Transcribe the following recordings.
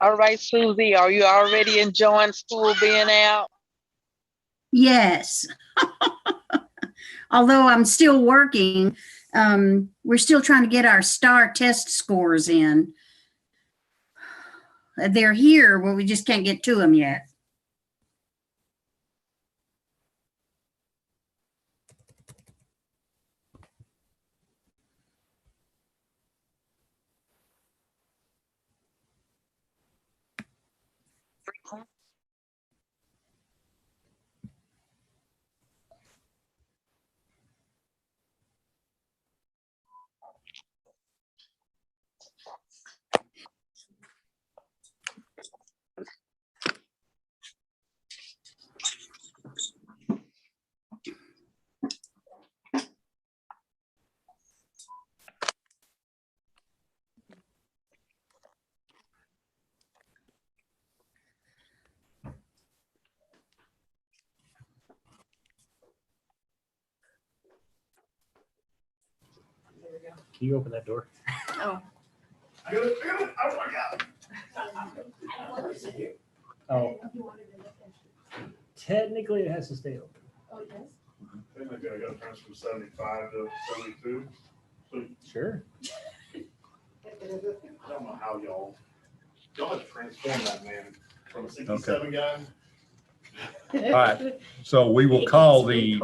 All right, Susie, are you already enjoying school being out? Yes. Although I'm still working, we're still trying to get our STAR test scores in. They're here, but we just can't get to them yet. Can you open that door? Oh. Oh my God. Oh. Technically, it has to stay open. Oh, it does? I think I got to transfer from 75 to 72. So Sure. I don't know how y'all have transformed that man from a 67 guy. All right, so we will call the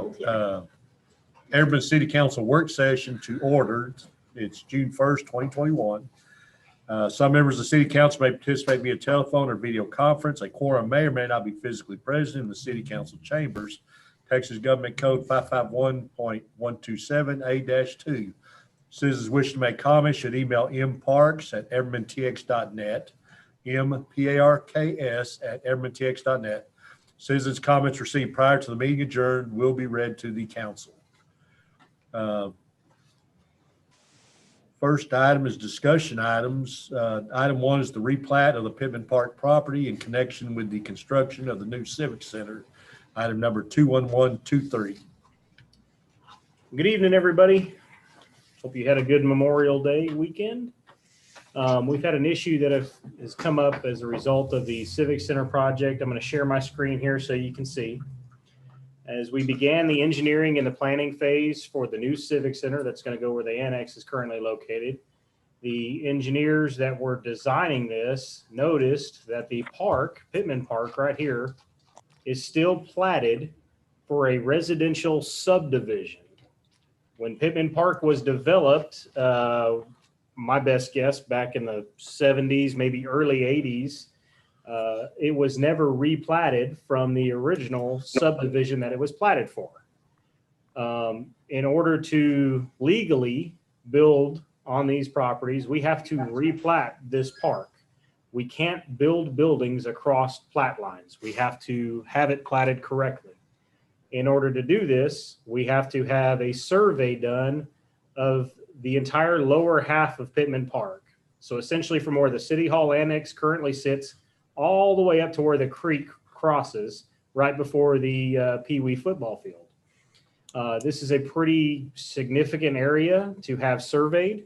Everman City Council work session to order. It's June 1st, 2021. Some members of the city council may participate via telephone or video conference. A quorum may or may not be physically present in the city council chambers. Texas Government Code 551.127A-2. Citizens wishing to make comments should email mparks@evermantx.net, mparks@evermantx.net. Citizens' comments received prior to the meeting adjourned will be read to the council. First item is discussion items. Item 1 is the replat of the Pittman Park property in connection with the construction of the new Civic Center. Item number 21123. Good evening, everybody. Hope you had a good Memorial Day weekend. We've had an issue that has come up as a result of the Civic Center project. I'm going to share my screen here so you can see. As we began the engineering and the planning phase for the new Civic Center that's going to go where the annex is currently located, the engineers that were designing this noticed that the park, Pittman Park right here, is still platted for a residential subdivision. When Pittman Park was developed, my best guess back in the 70s, maybe early 80s, it was never replatted from the original subdivision that it was platted for. In order to legally build on these properties, we have to replat this park. We can't build buildings across plat lines. We have to have it platted correctly. In order to do this, we have to have a survey done of the entire lower half of Pittman Park. So essentially from where the City Hall Annex currently sits all the way up to where the creek crosses right before the Pee Wee football field. This is a pretty significant area to have surveyed.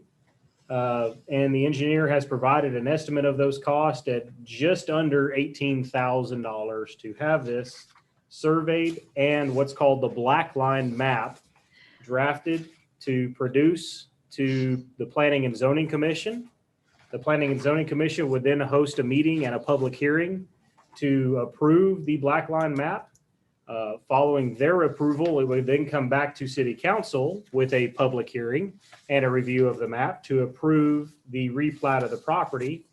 And the engineer has provided an estimate of those costs at just under $18,000 to have this surveyed and what's called the black line map drafted to produce to the Planning and Zoning Commission. The Planning and Zoning Commission would then host a meeting and a public hearing to approve the black line map. Following their approval, it would then come back to City Council with a public hearing and a review of the map to approve the replat of the property.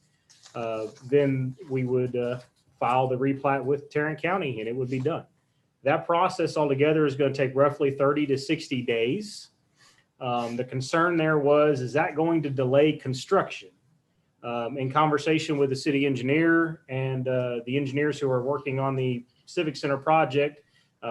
Then we would file the replat with Tarrant County and it would be done. That process altogether is going to take roughly 30 to 60 days. The concern there was, is that going to delay construction? In conversation with the city engineer and the engineers who are working on the Civic Center project,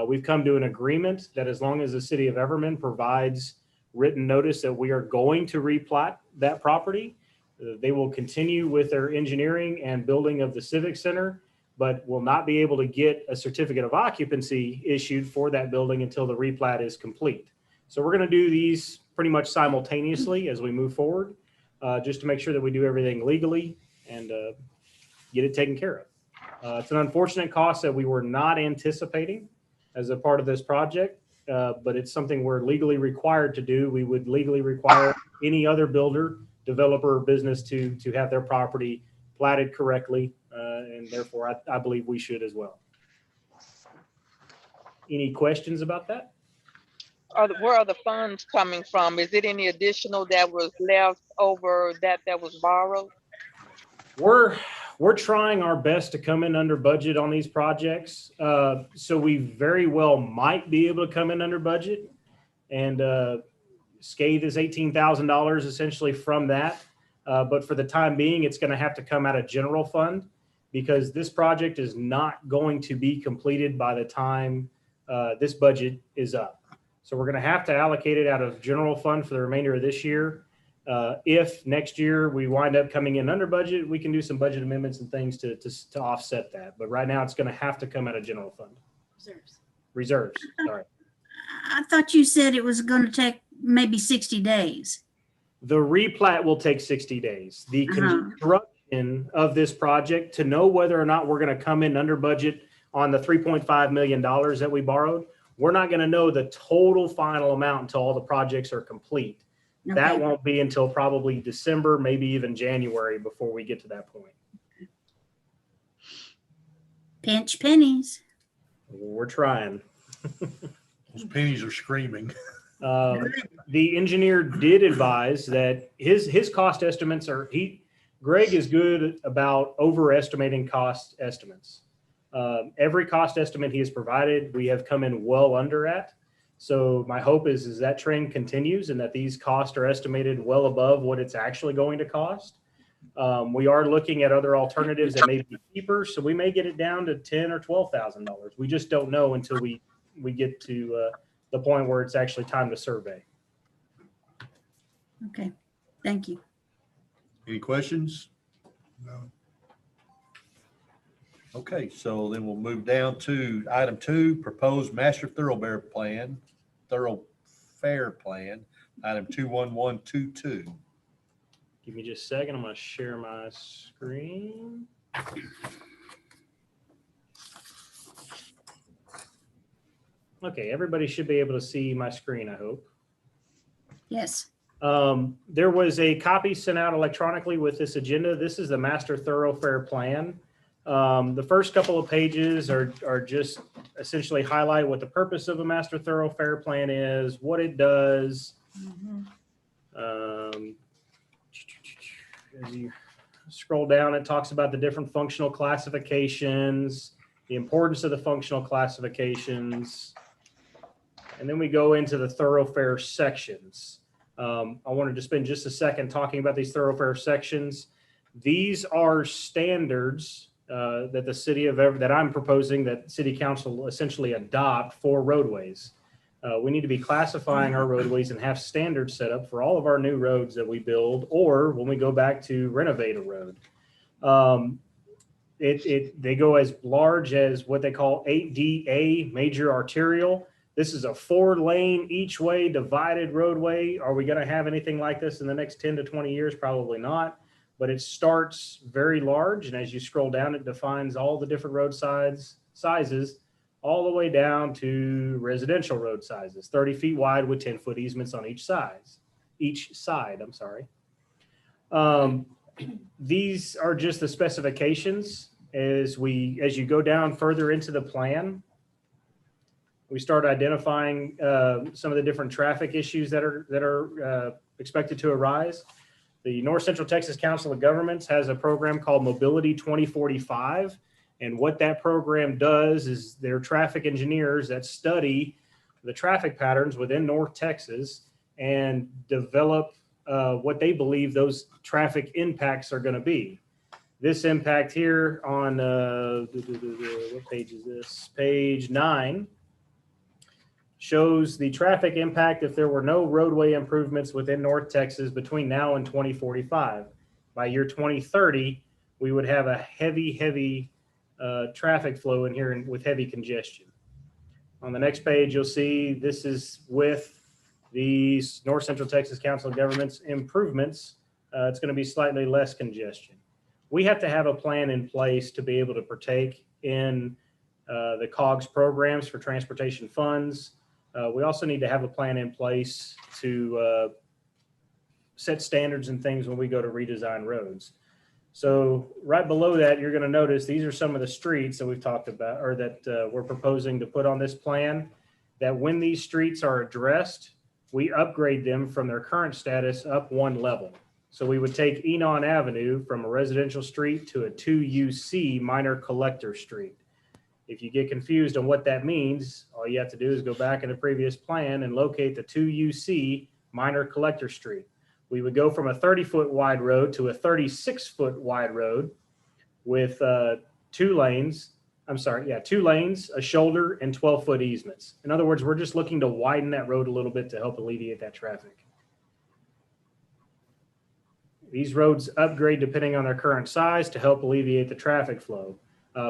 we've come to an agreement that as long as the city of Everman provides written notice that we are going to replat that property, they will continue with their engineering and building of the Civic Center, but will not be able to get a certificate of occupancy issued for that building until the replat is complete. So we're going to do these pretty much simultaneously as we move forward, just to make sure that we do everything legally and get it taken care of. It's an unfortunate cost that we were not anticipating as a part of this project, but it's something we're legally required to do. We would legally require any other builder, developer, or business to have their property platted correctly, and therefore I believe we should as well. Any questions about that? Where are the funds coming from? Is it any additional that was left over that was borrowed? We're trying our best to come in under budget on these projects. So we very well might be able to come in under budget, and scathe is $18,000 essentially from that. But for the time being, it's going to have to come out of general fund because this project is not going to be completed by the time this budget is up. So we're going to have to allocate it out of general fund for the remainder of this year. If next year we wind up coming in under budget, we can do some budget amendments and things to offset that. But right now it's going to have to come out of general fund. Reserves, sorry. I thought you said it was going to take maybe 60 days. The replat will take 60 days. The construction of this project, to know whether or not we're going to come in under budget on the $3.5 million that we borrowed, we're not going to know the total final amount until all the projects are complete. Okay. That won't be until probably December, maybe even January before we get to that point. Pinch pennies. We're trying. Those pennies are screaming. The engineer did advise that his cost estimates Greg is good about overestimating cost estimates. Every cost estimate he has provided, we have come in well under at. So my hope is that trend continues and that these costs are estimated well above what it's actually going to cost. We are looking at other alternatives that may be cheaper, so we may get it down to $10,000 or $12,000. We just don't know until we get to the point where it's actually time to survey. Okay, thank you. Any questions? No. Okay, so then we'll move down to item 2, proposed master thoroughfare plan, item 21122. Give me just a second. I'm going to share my screen. Okay, everybody should be able to see my screen, I hope. Yes. There was a copy sent out electronically with this agenda. This is the master thoroughfare plan. The first couple of pages are just essentially highlight what the purpose of a master thoroughfare plan is, what it does. As you scroll down, it talks about the different functional classifications, the importance of the functional classifications, and then we go into the thoroughfare sections. I wanted to spend just a second talking about these thoroughfare sections. These are standards that the city of that I'm proposing that city council essentially adopt for roadways. We need to be classifying our roadways and have standards set up for all of our new roads that we build, or when we go back to renovate a road. They go as large as what they call 8DA, major arterial. This is a 4-lane each way divided roadway. Are we going to have anything like this in the next 10 to 20 years? Probably not. But it starts very large, and as you scroll down, it defines all the different road sizes, all the way down to residential road sizes, 30 feet wide with 10-foot easements on each side. I'm sorry. These are just the specifications. As you go down further into the plan, we start identifying some of the different traffic issues that are expected to arise. The North Central Texas Council of Governments has a program called Mobility 2045. And what that program does is they're traffic engineers that study the traffic patterns within North Texas and develop what they believe those traffic impacts are going to be. This impact here on, what page is this? Page 9. Shows the traffic impact if there were no roadway improvements within North Texas between now and 2045. By year 2030, we would have a heavy traffic flow in here with heavy congestion. On the next page, you'll see this is with the North Central Texas Council of Governments improvements. It's going to be slightly less congestion. we have to have a plan in place to be able to partake in the COGS programs for transportation funds. We also need to have a plan in place to set standards and things when we go to redesign roads. So right below that, you're going to notice these are some of the streets that we've talked about, or that we're proposing to put on this plan, that when these streets are addressed, we upgrade them from their current status up one level. So we would take Enon Avenue from a residential street to a 2UC minor collector street. If you get confused on what that means, all you have to do is go back in the previous plan and locate the 2UC minor collector street. We would go from a 30-foot wide road to a 36-foot wide road with 2 lanes, a shoulder, and 12-foot easements. In other words, we're just looking to widen that road a little bit to help alleviate that traffic. These roads upgrade depending on their current size to help alleviate the traffic flow.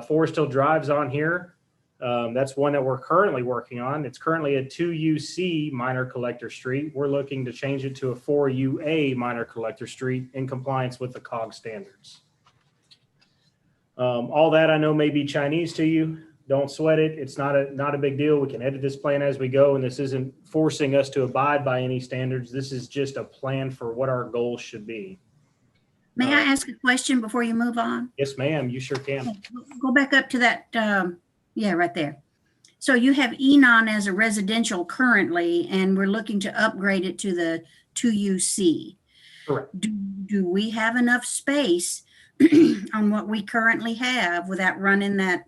Forest Hill Drive's on here. That's one that we're currently working on. It's currently a 2UC minor collector street. We're looking to change it to a 4UA minor collector street in compliance with the COG standards. All that I know may be Chinese to you. Don't sweat it. It's not a big deal. We can edit this plan as we go, and this isn't forcing us to abide by any standards. This is just a plan for what our goals should be. May I ask a question before you move on? Yes, ma'am. You sure can. Go back up to that, yeah, right there. So you have Enon as a residential currently, and we're looking to upgrade it to the 2UC. Correct. Do we have enough space on what we currently have without running that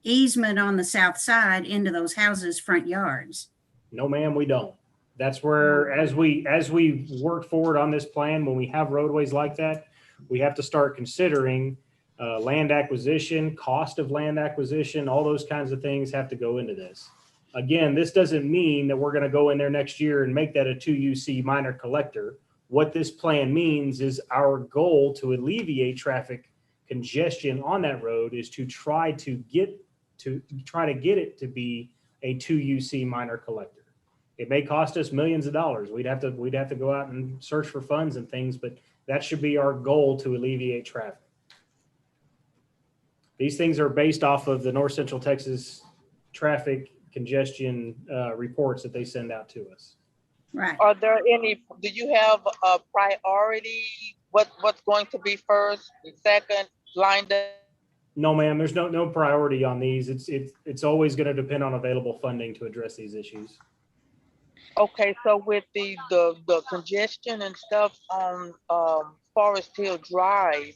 easement on the south side into those houses' front yards? No, ma'am, we don't. That's where, as we work forward on this plan, when we have roadways like that, we have to start considering land acquisition, cost of land acquisition, all those kinds of things have to go into this. Again, this doesn't mean that we're going to go in there next year and make that a 2UC minor collector. What this plan means is our goal to alleviate traffic congestion on that road is to try to get it to be a 2UC minor collector. It may cost us millions of dollars. We'd have to go out and search for funds and things, but that should be our goal to alleviate traffic. These things are based off of the North Central Texas traffic congestion reports that they send out to us. Right. Are there any, do you have a priority? What's going to be first and second lined up? No, ma'am, there's no priority on these. It's always going to depend on available funding to address these issues. Okay, so with the congestion and stuff on Forest Hill Drive,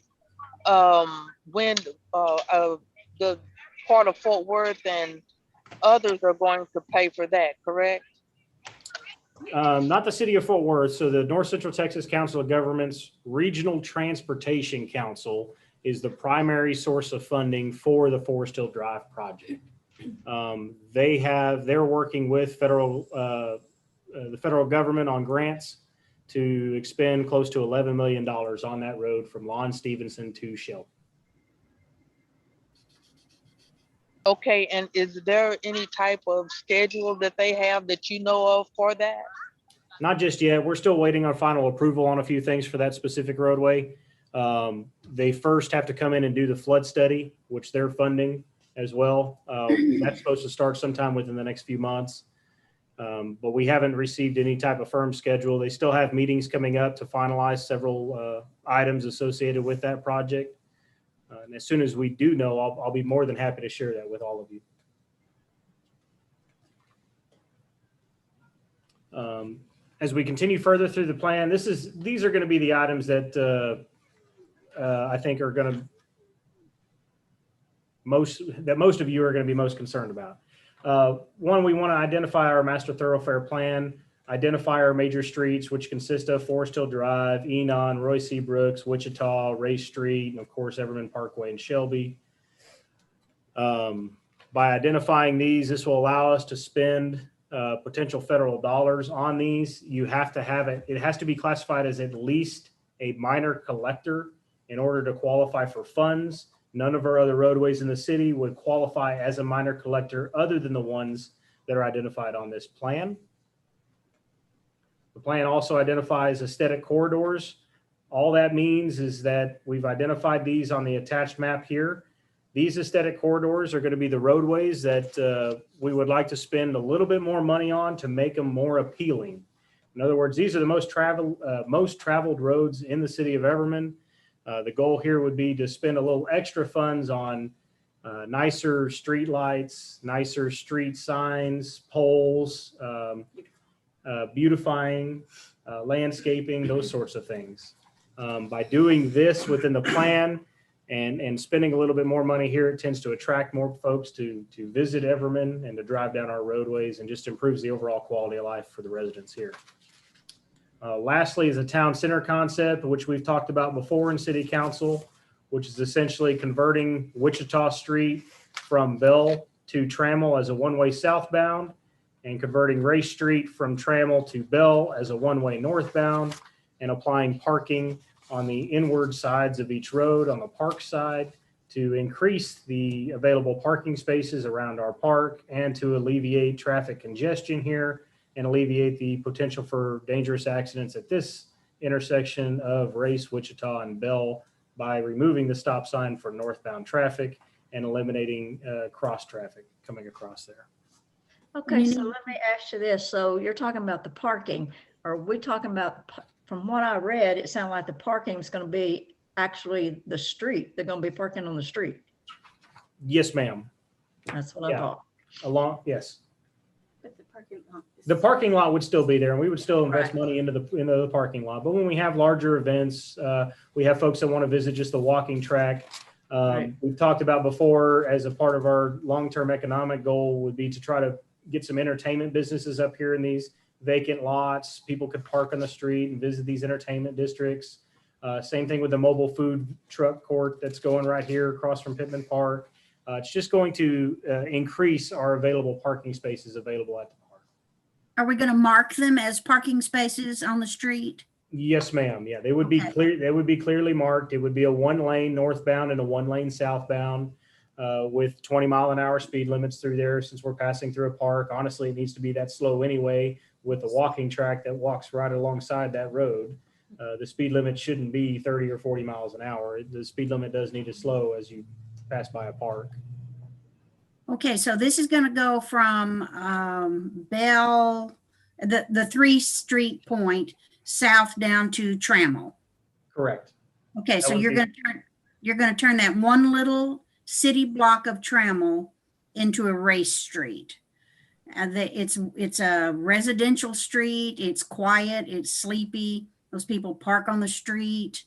when the part of Fort Worth and others are going to pay for that, correct? Not the city of Fort Worth. So the North Central Texas Council of Governments Regional Transportation Council is the primary source of funding for the Forest Hill Drive project. They're working with the federal government on grants to expend close to $11 million on that road from Lon Stevenson to Shelby. Okay, and is there any type of schedule that they have that you know of for that? Not just yet. We're still waiting on final approval on a few things for that specific roadway. They first have to come in and do the flood study, which they're funding as well. That's supposed to start sometime within the next few months. But we haven't received any type of firm schedule. They still have meetings coming up to finalize several items associated with that project. And as soon as we do know, I'll be more than happy to share that with all of you. As we continue further through the plan, these are going to be the items that I think are going to most of you are going to be most concerned about. One, we want to identify our master thoroughfare plan, identify our major streets, which consist of Forest Hill Drive, Enon, Roy C. Brooks, Wichita, Ray Street, and of course, Everman Parkway and Shelby. By identifying these, this will allow us to spend potential federal dollars on these. You have to have it. It has to be classified as at least a minor collector in order to qualify for funds. None of our other roadways in the city would qualify as a minor collector other than the ones that are identified on this plan. The plan also identifies aesthetic corridors. All that means is that we've identified these on the attached map here. These aesthetic corridors are going to be the roadways that we would like to spend a little bit more money on to make them more appealing. In other words, these are the most traveled roads in the city of Everman. The goal here would be to spend a little extra funds on nicer street lights, nicer street signs, poles, beautifying, landscaping, those sorts of things. By doing this within the plan and spending a little bit more money here, it tends to attract more folks to visit Everman and to drive down our roadways, and just improves the overall quality of life for the residents here. Lastly is a town center concept, which we've talked about before in city council, which is essentially converting Wichita Street from Bell to Trammell as a one-way southbound, and converting Race Street from Trammell to Bell as a one-way northbound, and applying parking on the inward sides of each road on the park side to increase the available parking spaces around our park and to alleviate traffic congestion here and alleviate the potential for dangerous accidents at this intersection of Race, Wichita, and Bell by removing the stop sign for northbound traffic and eliminating cross traffic coming across there. Okay, so let me ask you this. So you're talking about the parking. Are we talking about, from what I read, it sounded like the parking is going to be actually the street. They're going to be parking on the street. Yes, ma'am. That's what I Yeah. thought. Yes. But the parking lot. The parking lot would still be there, and we would still invest Right. money into the parking lot. But when we have larger events, we have folks that want to visit just the walking track. Right. We've talked about before, as a part of our long-term economic goal would be to try to get some entertainment businesses up here in these vacant lots. People could park on the street and visit these entertainment districts. Same thing with the mobile food truck court that's going right here across from Pittman Park. It's just going to increase our available parking spaces available at the park. Are we going to mark them as parking spaces on the street? Yes, ma'am. Yeah, they would be Okay. clear. They would be clearly marked. It would be a one lane northbound and a one lane southbound with 20-mile-an-hour speed limits through there. Since we're passing through a park, honestly, it needs to be that slow anyway. With a walking track that walks right alongside that road, the speed limit shouldn't be 30 or 40 miles an hour. The speed limit does need to slow as you pass by a park. Okay, so this is going to go from Bell, the 3 street point south down to Trammell. Correct. Okay, so would you're be- going to turn that one little city block of Trammell into a race street. And it's a residential street. It's quiet. It's sleepy. Those people park on the street.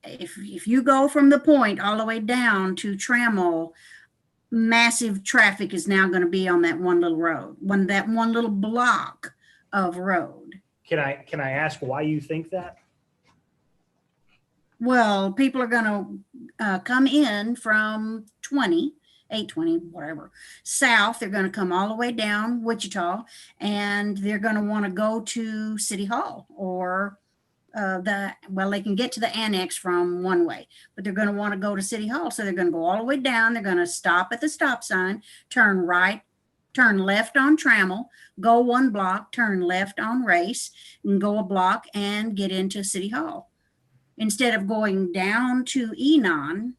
If you go from the point all the way down to Trammell, massive traffic is now going to be on that one little road, that one little block of road. Can I ask why you think that? Well, people are going to come in from 820, whatever, south. They're going to come all the way down Wichita, and they're going to want to go to City Hall or they can get to the annex from one way, but they're going to want to go to City Hall. So they're going to go all the way down. They're going to stop at the stop sign, turn right, turn left on Trammell, go 1 block, turn left on Race, and go a block and get into City Hall. Instead of going down to Enon,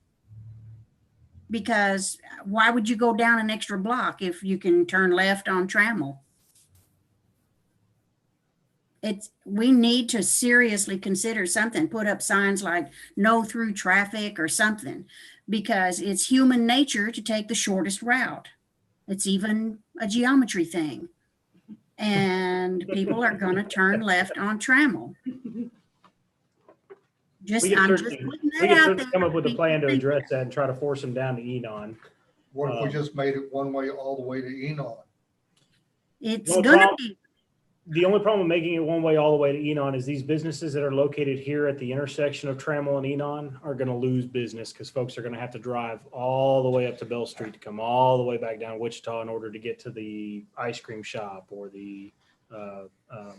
because why would you go down an extra block if you can turn left on Trammell? We need to seriously consider something, put up signs like no through traffic or something, because it's human nature to take the shortest route. It's even a geometry thing. And people are going to turn left on Trammell. We I'm can just certainly, putting we that can out certainly there. come up with a People plan to think address that and try to force them down to Enon. What if we just made it one way all the way to Enon? It's No going to problem. be. The only problem with making it one way all the way to Enon is these businesses that are located here at the intersection of Trammell and Enon are going to lose business because folks are going to have to drive all the way up to Bell Street to come all the way back down Wichita in order to get to the ice cream shop or the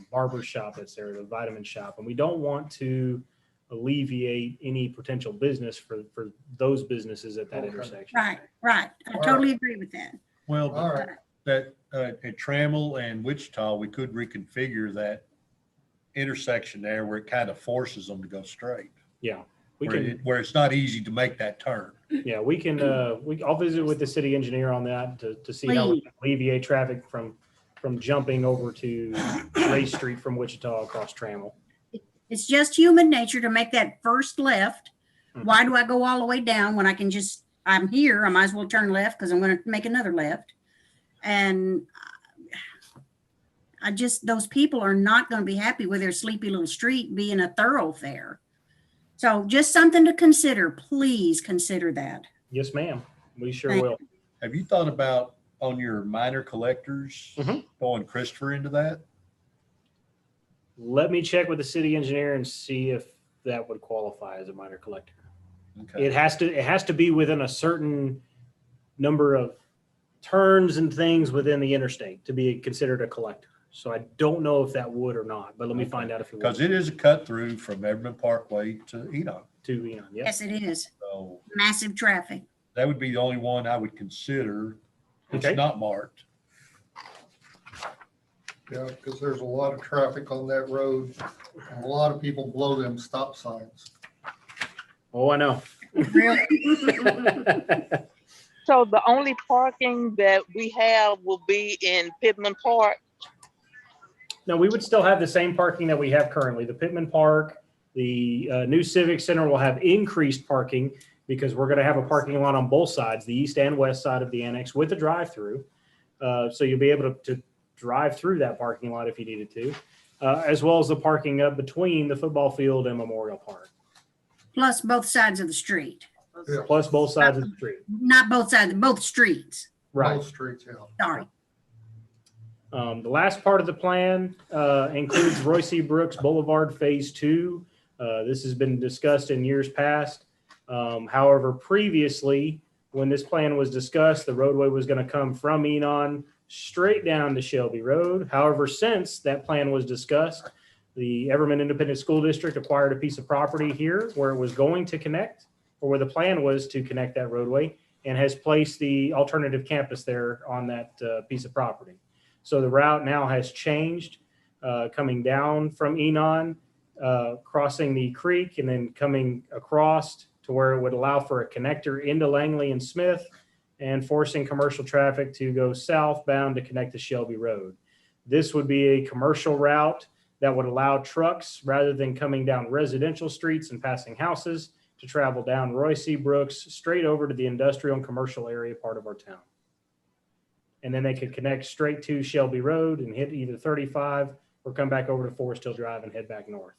barber shop that's there, the vitamin shop. And we don't want to alleviate any potential business for those businesses at that Okay. intersection. Right. I All totally agree with that. Well, All but right. that at Trammell and Wichita, we could reconfigure that intersection there where it kind of forces them to go straight. Yeah, we Where can, where it's not easy to make that turn. yeah, we can, I'll visit with the city engineer on that to see how we can alleviate traffic from jumping over to Race Street from Wichita across Trammell. It's just human nature to make that first left. Why do I go all the way down when I can just, I'm here, I might as well turn left because I'm going to make another left. And I just, those people are not going to be happy with their sleepy little street being a thoroughfare. So just something to consider. Please consider that. Yes, ma'am. We sure Thank will. Have you thought about on your minor collectors going Christopher into that? Let me check with the city engineer and see if that would qualify as a minor collector. Okay. It has to be within a certain number of turns and things within the interstate to be considered a collector. So I don't know if that would or not, but let me find out if it would. Because it is a cut through from Everman Parkway to Enoch. To Enon, yeah. Yes, it is. So Massive traffic. that would be the only one I would consider. It's Okay. not marked. Yeah, because there's a lot of traffic on that road. And a lot of people blow them stop signs. Oh, I know. Really? So the only parking that we have will be in Pittman Park. No, we would still have the same parking that we have currently. The Pittman Park, the new Civic Center will have increased parking because we're going to have a parking lot on both sides, the east and west side of the annex with a drive-through. So you'll be able to drive through that parking lot if you needed to, as well as the parking up between the football field and Memorial Park, Plus both sides of the street. Yeah. plus both sides of the street. Not both sides, both streets. Right. Both streets, yeah. Sorry. The last part of the plan includes Royce E. Brooks Boulevard Phase 2. This has been discussed in years past. However, previously, when this plan was discussed, the roadway was going to come from Enon straight down to Shelby Road. However, since that plan was discussed, the Everman Independent School District acquired a piece of property here where it was going to connect, or where the plan was to connect that roadway, and has placed the alternative campus there on that piece of property. So the route now has changed, coming down from Enon, crossing the creek, and then coming across to where it would allow for a connector into Langley and Smith, and forcing commercial traffic to go southbound to connect to Shelby Road. This would be a commercial route that would allow trucks, rather than coming down residential streets and passing houses, to travel down Royce E. Brooks straight over to the industrial and commercial area part of our town. And then they could connect straight to Shelby Road and hit either 35 or come back over to Forest Hill Drive and head back north.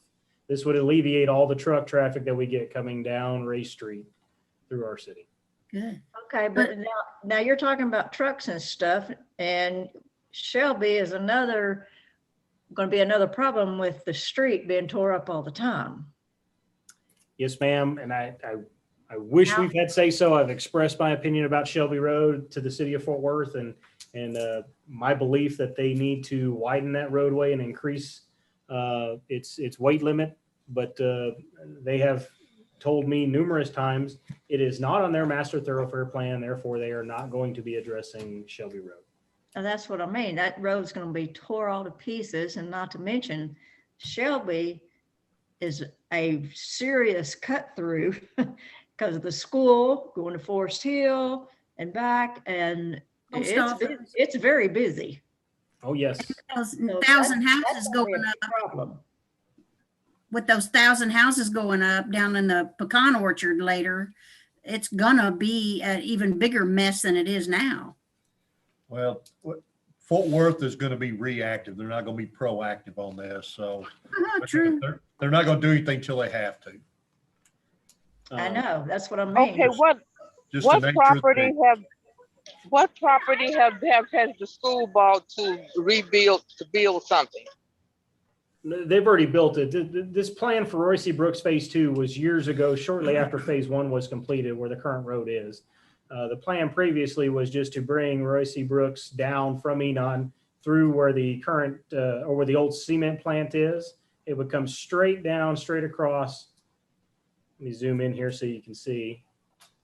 This would alleviate all the truck traffic that we get coming down Race Street through our city. Good. Okay, but now you're talking about trucks and stuff, and Shelby is going to be another problem with the street being tore up all the time. Yes, ma'am. And I wish we've had say so. I've expressed my opinion about Shelby Road to the city of Fort Worth, and my belief that they need to widen that roadway and increase its weight limit. But they have told me numerous times it is not on their master thoroughfare plan. Therefore, they are not going to be addressing Shelby Road. And that's what I mean. That road's going to be tore all to pieces, and not to mention Shelby is a serious cut through because of the school going to Forest Hill and back, and it's very busy. Oh, yes. Those So 1,000 that's houses gonna be going a up. problem. With those 1,000 houses going up down in the pecan orchard later, it's gonna be an even bigger mess than it is now. Well, Fort Worth is going to be reactive. They're not going to be proactive on this. So True. they're not going to do anything till they have to. I know, that's what I mean. Okay, Just what the nature of the property beast. has the school bought to build something? They've already built it. This plan for Royce E. Brooks Phase 2 was years ago, shortly after Phase 1 was completed, where the current road is. The plan previously was just to bring Royce E. Brooks down from Enon through where the current, or where the old cement plant is. It would come straight down, straight across. Let me zoom in here so you can see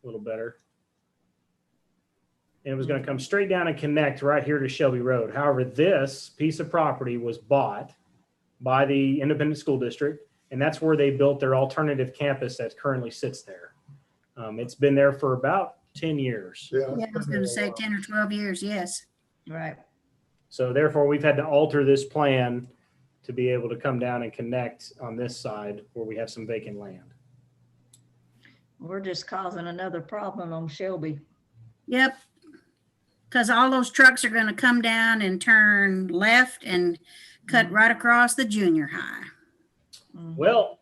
a little better. And it was going to come straight down and connect right here to Shelby Road. However, this piece of property was bought by the independent school district, and that's where they built their alternative campus that currently sits there. It's been there for about 10 years. Yeah, I was gonna say 10 or 12 years, yes. Right. So therefore, we've had to alter this plan to be able to come down and connect on this side where we have some vacant land. We're just causing another problem on Shelby. Yep. Because all those trucks are gonna come down and turn left and cut right across the junior high. Well,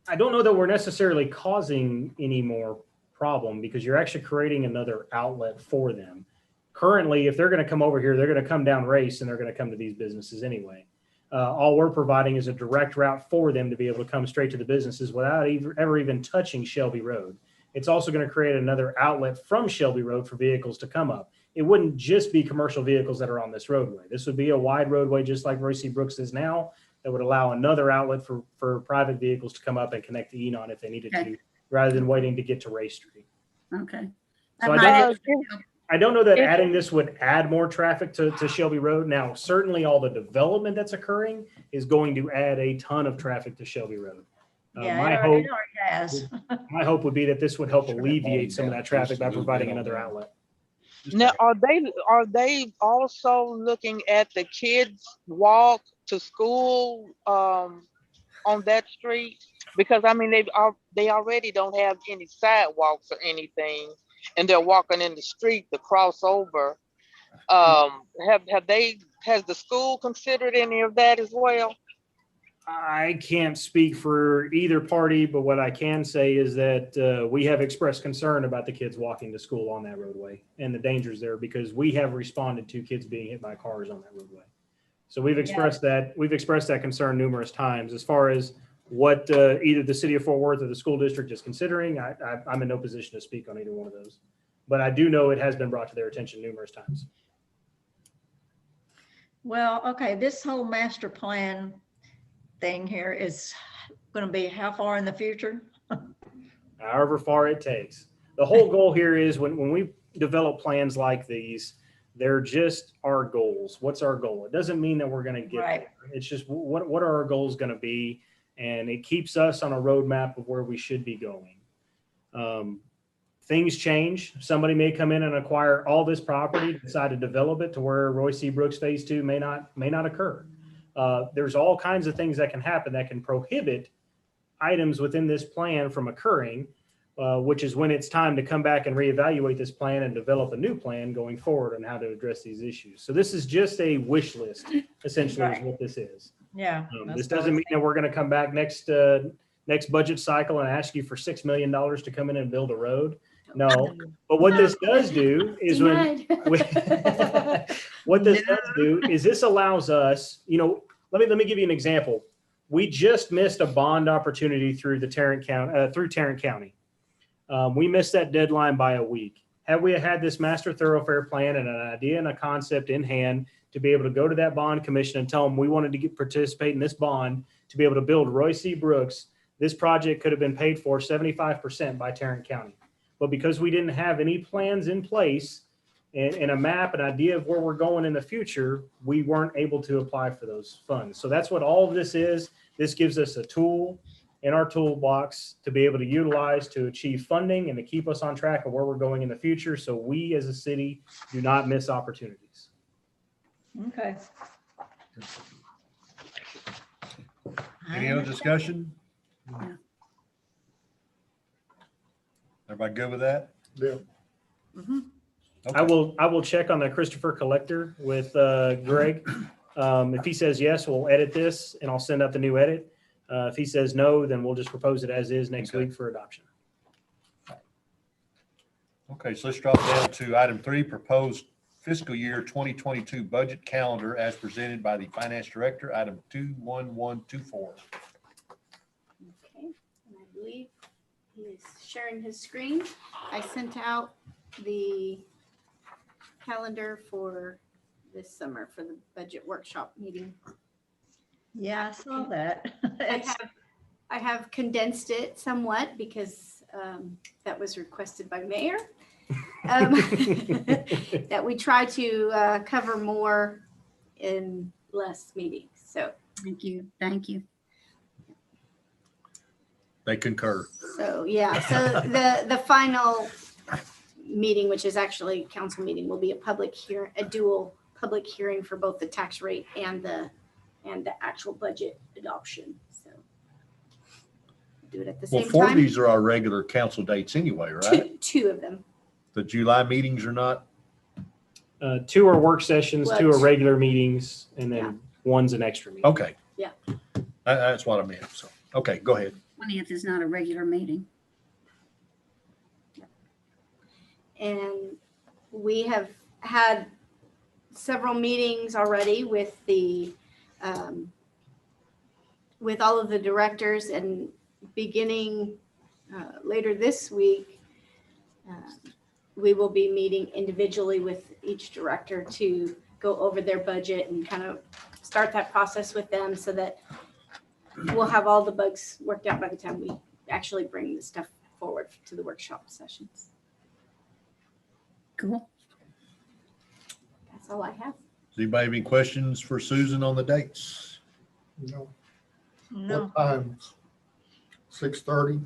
I don't know that we're necessarily causing any more problem because you're actually creating another outlet for them. Currently, if they're going to come over here, they're going to come down Race and they're going to come to these businesses anyway. All we're providing is a direct route for them to be able to come straight to the businesses without ever even touching Shelby Road. It's also going to create another outlet from Shelby Road for vehicles to come up. It wouldn't just be commercial vehicles that are on this roadway. This would be a wide roadway just like Royce C. Brooks is now that would allow another outlet for private vehicles to come up and connect to Enon if they needed to, rather than waiting to get to Race Street. Okay. So I don't know that adding this would add more traffic to Shelby Road. Now, certainly all the development that's occurring is going to add a ton of traffic to Shelby Road. Yeah, My it already has. hope would be that this would help alleviate some of that traffic by providing another outlet. Now, are they also looking at the kids walk to school on that street? Because I mean they already don't have any sidewalks or anything, and they're walking in the street to cross over. Has the school considered any of that as well? I can't speak for either party, but what I can say is that we have expressed concern about the kids walking to school on that roadway and the dangers there because we have responded to kids being hit by cars on that roadway. So we've expressed that concern numerous times. As far as what either the city of Fort Worth or the school district is considering, I'm in no position to speak on either one of those. But I do know it has been brought to their attention numerous times. Well, okay, this whole master plan thing here is going to be how far in the future? However far it takes. The whole goal here is when we develop plans like these, they're just our goals. What's our goal? It doesn't mean that we're going to get there. It's just what are our goals going to be? And it keeps us on a roadmap of where we should be going. Things change. Somebody may come in and acquire all this property, decide to develop it to where Royce C. Brooks Phase 2 may not occur. There's all kinds of things that can happen that can prohibit items within this plan from occurring, which is when it's time to come back and reevaluate this plan and develop a new plan going forward on how to address these issues. So this is just a wish list, essentially, is what this is. Yeah. This doesn't mean that we're going to come back next budget cycle and ask you for $6 million to come in and build a road. No, but what this does do is this allows us, let me give you an example. We just missed a bond opportunity through Tarrant County. We missed that deadline by a week. Had we had this master thoroughfare plan and an idea and a concept in hand to be able to go to that bond commission and tell them we wanted to participate in this bond to be able to build Royce C. Brooks, this project could have been paid for 75% by Tarrant County. But because we didn't have any plans in place and a map, an idea of where we're going in the future, we weren't able to apply for those funds. So that's what all of this is. This gives us a tool in our toolbox to be able to utilize to achieve funding and to keep us on track of where we're going in the future. So we as a city do not miss opportunities. Okay. Any other discussion? Yeah. Everybody good with that? Yeah. Mm-hmm. Okay. I will check on the Christopher Collector with Greg. If he says yes, we'll edit this and I'll send out the new edit. If he says no, then we'll just propose it as is next week for adoption. Okay, so let's drop down to item 3, proposed fiscal year 2022 budget calendar as presented by the finance director, item 21124. Okay, and I believe he is sharing his screen. I sent out the calendar for this summer for the budget workshop meeting. Yeah, I saw that. I have condensed it somewhat because that was requested by Mayor. That we try to cover more in less meetings. So Thank you. Thank you. They concur. So, yeah, so the final meeting, which is actually council meeting, will be a public hearing, a dual public hearing for both the tax rate and the actual budget adoption. So do it at the Well, same 4 of time. these are our regular council dates anyway, right? Two of them. The July meetings are not? 2 are work sessions, Well, 2 are regular meetings, and then Yeah. one's an extra meeting. Okay. Yeah. That's what I meant. So, okay, go ahead. 20th is not a regular meeting. And we have had several meetings already with with all of the directors, and beginning later this week, we will be meeting individually with each director to go over their budget and kind of start that process with them, so that we'll have all the bugs worked out by the time we actually bring the stuff forward to the workshop sessions. Cool. That's all I have. Does anybody have any questions for Susan on the dates? No. No. What times? 6:30?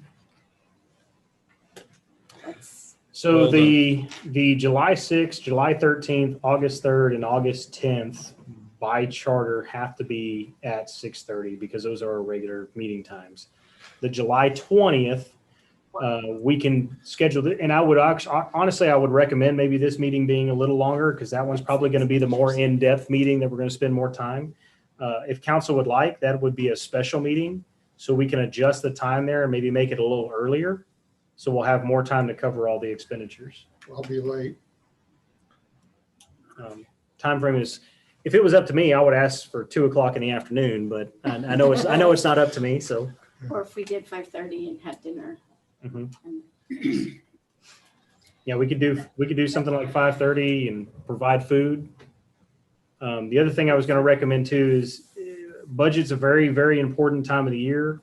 That's So Well, the July 6th, July 13th, August 3rd, and August 10th by charter have to be at 6:30 because those are our regular meeting times. The July 20th, we can schedule it, and I would honestly, I would recommend maybe this meeting being a little longer because that one's probably going to be the more in-depth meeting that we're going to spend more time. If council would like, that would be a special meeting, so we can adjust the time there and maybe make it a little earlier. So we'll have more time to cover all the expenditures. I'll be late. Time frame is, if it was up to me, I would ask for 2:00 in the afternoon, but I know it's not up to me. So, or if we did 5:30 and had dinner. mhm. Yeah, we could do something like 5:30 and provide food. The other thing I was going to recommend too is budget's a very, very important time of the year.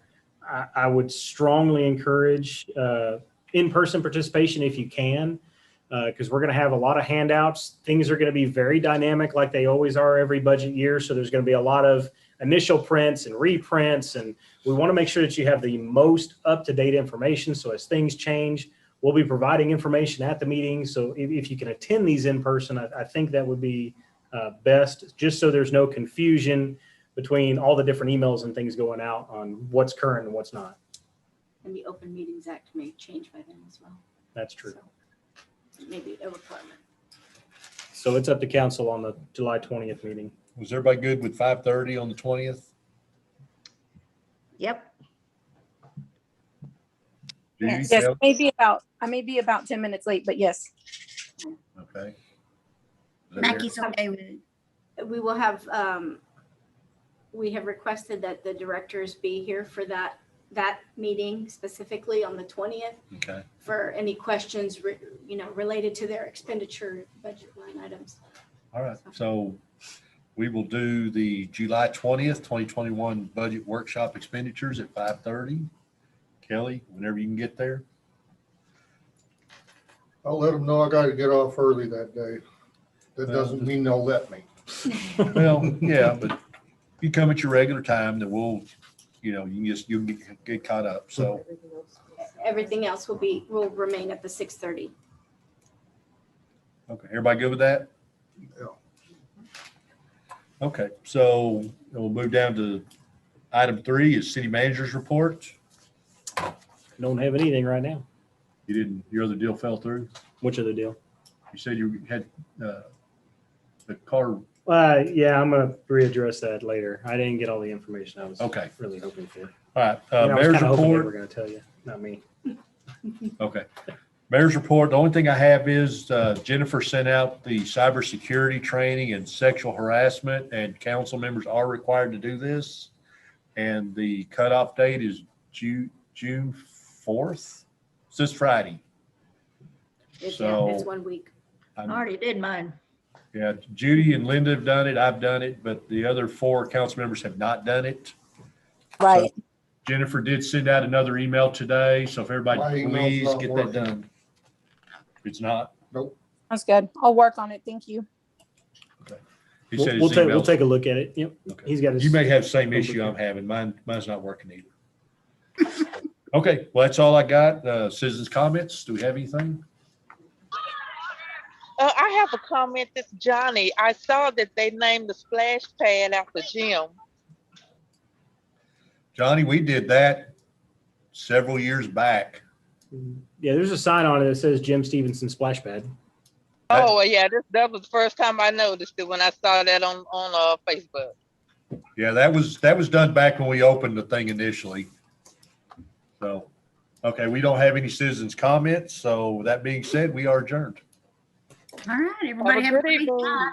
I would strongly encourage in-person participation if you can, because we're going to have a lot of handouts. Things are going to be very dynamic like they always are every budget year. So there's going to be a lot of initial prints and reprints, and we want to make sure that you have the most up-to-date information. So as things change, we'll be providing information at the meeting. So if you can attend these in person, I think that would be best, just so there's no confusion between all the different emails and things going out on what's current and what's not. And the Open Meetings Act may change by then as well. That's true. So maybe a requirement. So it's up to council on the July 20th meeting. Was everybody good with 5:30 on the 20th? Yep. Judy, Yes, Kelly? I may be about 10 minutes late, but yes. Okay. Is that Mackie's okay with it. We will have, we have requested that the directors be here for that meeting specifically on the 20th okay. for any questions, related to their expenditure budget line items. All right. So we will do the July 20th, 2021 budget workshop expenditures at 5:30. Kelly, whenever you can get there. I'll let them know I gotta get off early that day. That doesn't mean they'll let me. Well, yeah, but you come at your regular time, then we'll, you'll get caught up. So, Everything else will remain at the 6:30. okay, everybody good with that? Yeah. Okay, so we'll move down to item 3 is city manager's report. Don't have anything right now. Your other deal fell through? Which other deal? You said you had the car. Yeah, I'm going to readdress that later. I didn't get all the information I was Okay. really hoping for. All right, I was mayor's kinda hoping they report. were going to tell you, not me. Okay. Mayor's report. The only thing I have is Jennifer sent out the cybersecurity training and sexual harassment, and council members are required to do this. And the cutoff date is June 4th. It's this Friday. It's So- 1 week. I already did mine. Yeah, Judy and Linda have done it. I've done it, but the other 4 council members have not done it. Right. So Jennifer did send out another email today, so if My everybody email's please not get that working. done. It's not. That's good. I'll work on it. Thank you. He said We'll his take, we'll email's- take a look at it. Yep. Okay. He's got his. You may have the same issue I'm having. Mine's not working either. Okay, well, that's all I got. Citizens comments. Do we have anything? I have a comment. This Johnny. I saw that they named the splash pad after Jim. Johnny, we did that several years back. Yeah, there's a sign on it that says Jim Stevenson Splash Pad. Oh, well, yeah, that was the first time I noticed it when I saw that on Facebook. Yeah, that was done back when we opened the thing initially. So, okay, we don't have any citizens comments. So that being said, we are adjourned. All right, everybody have a good great evening. time.